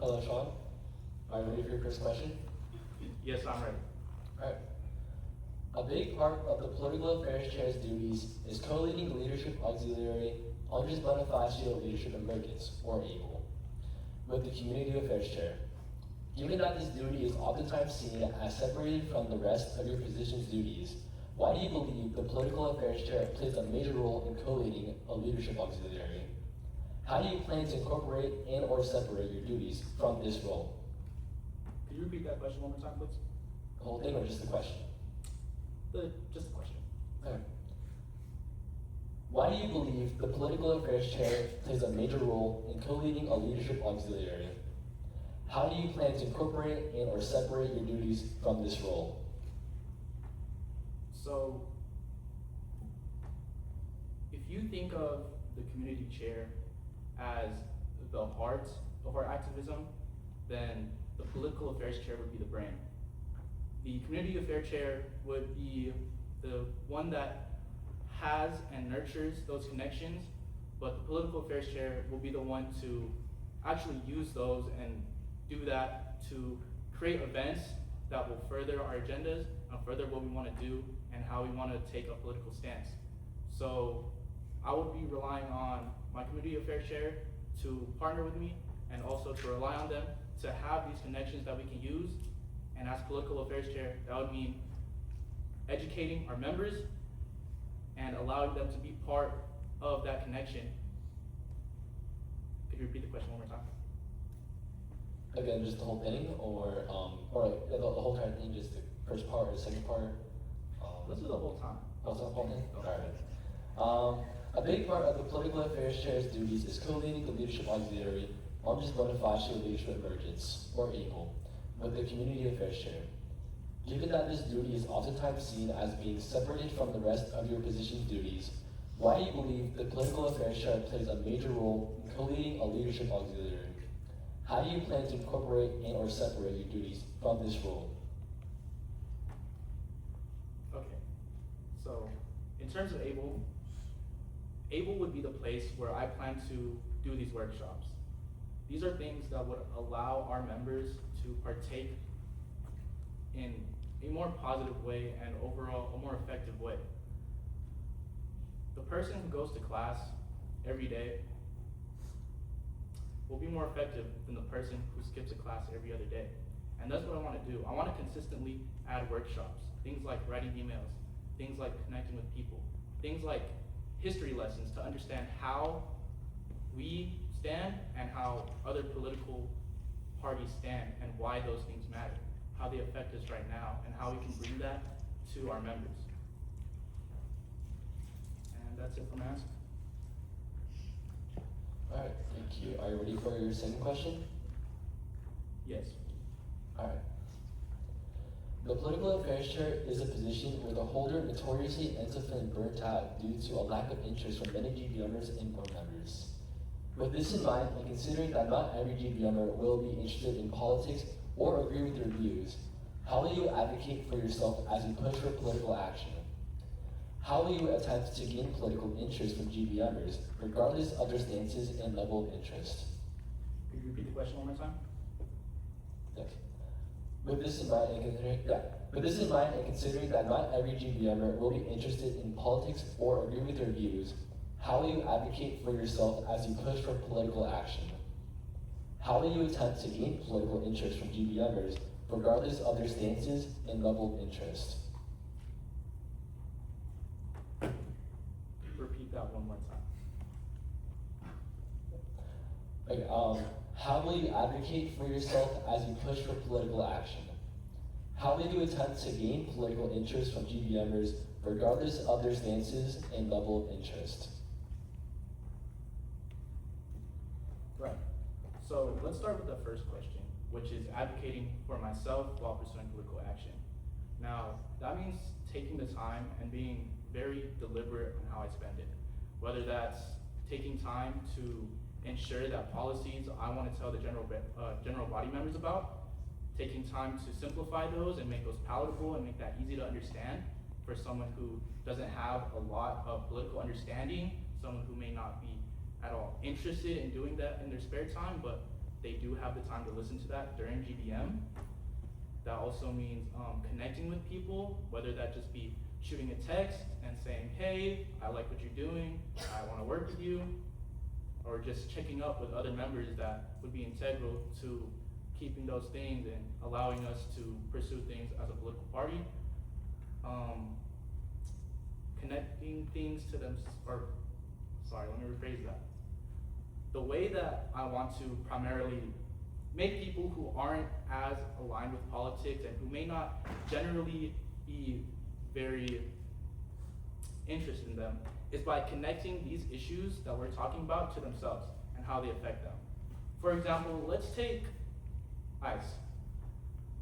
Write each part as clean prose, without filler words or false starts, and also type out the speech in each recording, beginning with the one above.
Hello, Sean. Are you ready for your first question? Yes, I'm ready. Alright. A big part of the Political Affairs Chair's duties is co-leading the Leadership Auxiliary Andres Bonifacio Leadership Emergence, or ABLE, with the Community Affairs Chair. Given that this duty is oftentimes seen as separated from the rest of your position's duties, why do you believe the Political Affairs Chair plays a major role in co-leading a Leadership Auxiliary? How do you plan to incorporate and or separate your duties from this role? Could you repeat that question one more time, please? The whole thing or just the question? Just the question. Okay. Why do you believe the Political Affairs Chair plays a major role in co-leading a Leadership Auxiliary? How do you plan to incorporate and or separate your duties from this role? So, if you think of the community chair as the heart of our activism, then the political affairs chair would be the brain. The community affairs chair would be the one that has and nurtures those connections, but the political affairs chair will be the one to actually use those and do that to create events that will further our agendas and further what we want to do and how we want to take a political stance. So I would be relying on my community affairs chair to partner with me and also to rely on them to have these connections that we can use. And as political affairs chair, that would mean educating our members and allowing them to be part of that connection. Could you repeat the question one more time? Again, just the whole thing, or like the whole entire thing, just the first part or the second part? Let's do the whole time. Oh, so the whole thing? Alright. A big part of the Political Affairs Chair's duties is co-leading the Leadership Auxiliary Andres Bonifacio Leadership Emergence, or ABLE, with the Community Affairs Chair. Given that this duty is oftentimes seen as being separated from the rest of your position's duties, why do you believe the Political Affairs Chair plays a major role in co-leading a Leadership Auxiliary? How do you plan to incorporate and or separate your duties from this role? Okay, so in terms of ABLE would be the place where I plan to do these workshops. These are things that would allow our members to partake in a more positive way and overall a more effective way. The person who goes to class every day will be more effective than the person who skips a class every other day. And that's what I want to do. I want to consistently add workshops, things like writing emails, things like connecting with people, things like history lessons to understand how we stand and how other political parties stand and why those things matter, how they affect us right now, and how we can bring that to our members. And that's it for my answer. Alright, thank you. Are you ready for your second question? Yes. Alright. The Political Affairs Chair is a position where the holder notoriously ends up feeling burnt out due to a lack of interest from many GBMers and board members. With this in mind, and considering that not every GBMer will be interested in politics or agree with your views, how will you advocate for yourself as you push for political action? How will you attempt to gain political interest from GBMers, regardless of their stances and level of interest? Could you repeat the question one more time? Yes. With this in mind and considering that not every GBMer will be interested in politics or agree with their views, how will you advocate for yourself as you push for political action? How will you attempt to gain political interest from GBMers, regardless of their stances and level of interest? Repeat that one more time. Okay, how will you advocate for yourself as you push for political action? How will you attempt to gain political interest from GBMers, regardless of their stances and level of interest? Right. So let's start with the first question, which is advocating for myself while pursuing political action. Now, that means taking the time and being very deliberate on how I spend it. Whether that's taking time to ensure that policies I want to tell the general body members about, taking time to simplify those and make those palatable and make that easy to understand for someone who doesn't have a lot of political understanding, someone who may not be at all interested in doing that in their spare time, but they do have the time to listen to that during GBM. That also means connecting with people, whether that just be shooting a text and saying, hey, I like what you're doing, I want to work with you, or just checking up with other members that would be integral to keeping those things and allowing us to pursue things as a political party. Connecting things to them, or sorry, let me rephrase that. The way that I want to primarily make people who aren't as aligned with politics and who may not generally be very interested in them is by connecting these issues that we're talking about to themselves and how they affect them. For example, let's take ICE,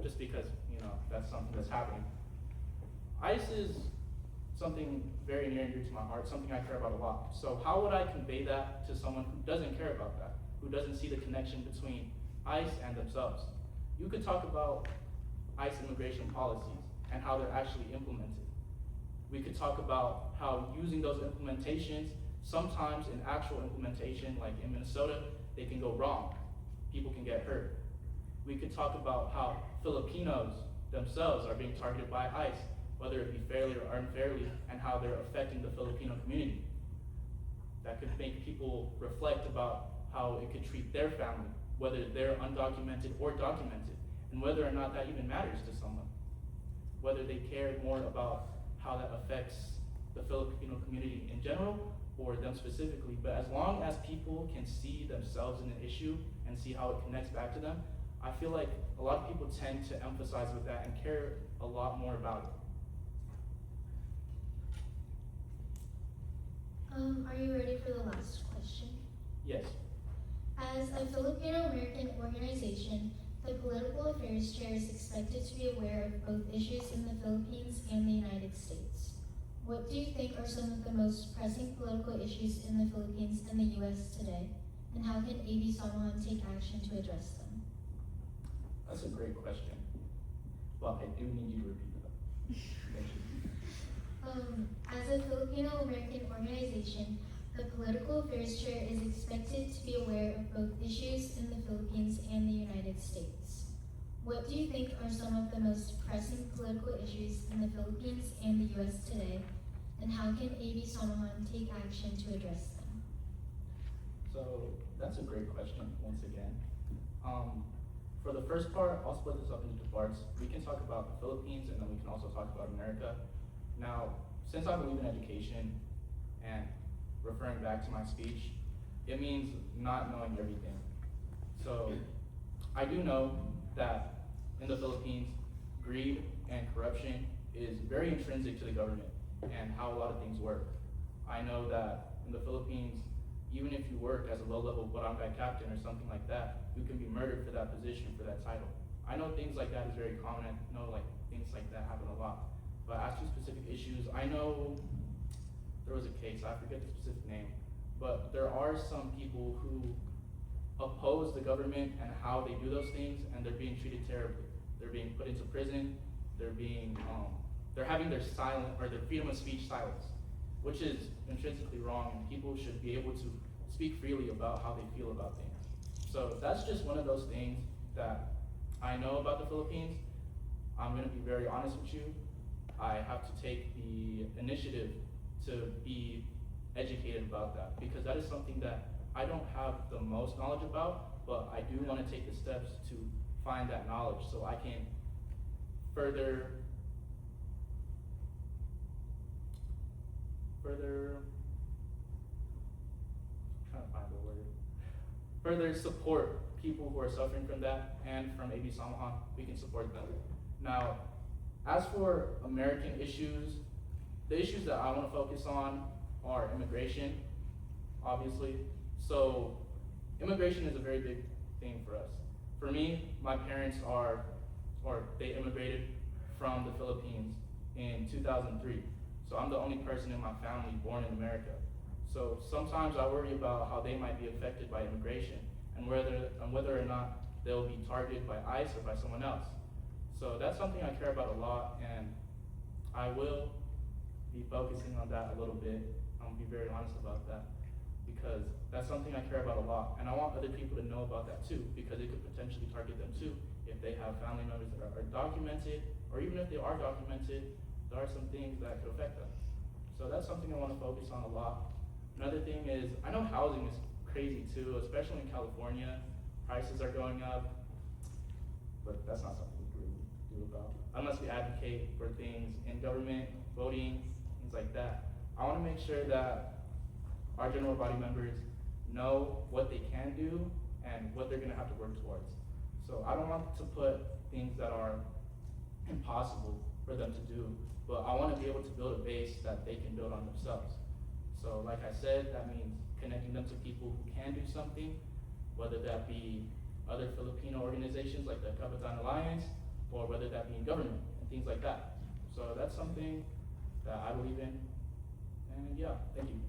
just because, that's something that's happening. ICE is something very near and dear to my heart, something I care about a lot. So how would I convey that to someone who doesn't care about that, who doesn't see the connection between ICE and themselves? You could talk about ICE immigration policies and how they're actually implemented. We could talk about how using those implementations, sometimes in actual implementation, like in Minnesota, they can go wrong. People can get hurt. We could talk about how Filipinos themselves are being targeted by ICE, whether it be fairly or unfairly, and how they're affecting the Filipino community. That could make people reflect about how it could treat their family, whether they're undocumented or documented, and whether or not that even matters to someone. Whether they care more about how that affects the Filipino community in general or them specifically. But as long as people can see themselves in an issue and see how it connects back to them, I feel like a lot of people tend to emphasize with that and care a lot more about it. Are you ready for the last question? Yes. As a Filipino-American organization, the Political Affairs Chair is expected to be aware of both issues in the Philippines and the United States. What do you think are some of the most pressing political issues in the Philippines and the U.S. today? And how can AB Samahan take action to address them? That's a great question. Well, I do need you to repeat that. Thank you. As a Filipino-American organization, the Political Affairs Chair is expected to be aware of both issues in the Philippines and the United States. What do you think are some of the most pressing political issues in the Philippines and the U.S. today, and how can AB Samahan take action to address them? So that's a great question, once again. For the first part, I'll split this up into two parts. We can talk about the Philippines, and then we can also talk about America. Now, since I believe in education, and referring back to my speech, it means not knowing everything. So I do know that in the Philippines, greed and corruption is very intrinsic to the government and how a lot of things work. I know that in the Philippines, even if you work as a low-level barangay captain or something like that, you can be murdered for that position, for that title. I know things like that is very common. I know things like that happen a lot. But as to specific issues, I know there was a case, I forget the specific name, but there are some people who oppose the government and how they do those things, and they're being treated terribly. They're being put into prison, they're having their their freedom of speech silenced, which is intrinsically wrong, and people should be able to speak freely about how they feel about things. So that's just one of those things that I know about the Philippines. I'm gonna be very honest with you. I have to take the initiative to be educated about that, because that is something that I don't have the most knowledge about, but I do want to take the steps to find that knowledge so I can further support people who are suffering from that, and from AB Samahan, we can support them. Now, as for American issues, the issues that I want to focus on are immigration, obviously. So immigration is a very big thing for us. For me, my parents they immigrated from the Philippines in 2003. So I'm the only person in my family born in America. So sometimes I worry about how they might be affected by immigration and whether or not they'll be targeted by ICE or by someone else. So that's something I care about a lot, and I will be focusing on that a little bit. I'm gonna be very honest about that, because that's something I care about a lot. And I want other people to know about that too, because it could potentially target them too. If they have family members that are documented, or even if they are documented, there are some things that could affect them. So that's something I want to focus on a lot. Another thing is, I know housing is crazy too, especially in California. Prices are going up, but that's not something we can really do about, unless we advocate for things in government, voting, things like that. I want to make sure that our general body members know what they can do and what they're going to have to work towards. So I don't want to put things that are impossible for them to do, but I want to be able to build a base that they can build on themselves. So like I said, that means connecting them to people who can do something, whether that be other Filipino organizations like the Kabataan Alliance, or whether that be in government and things like that. So that's something that I believe in. And yeah, thank you.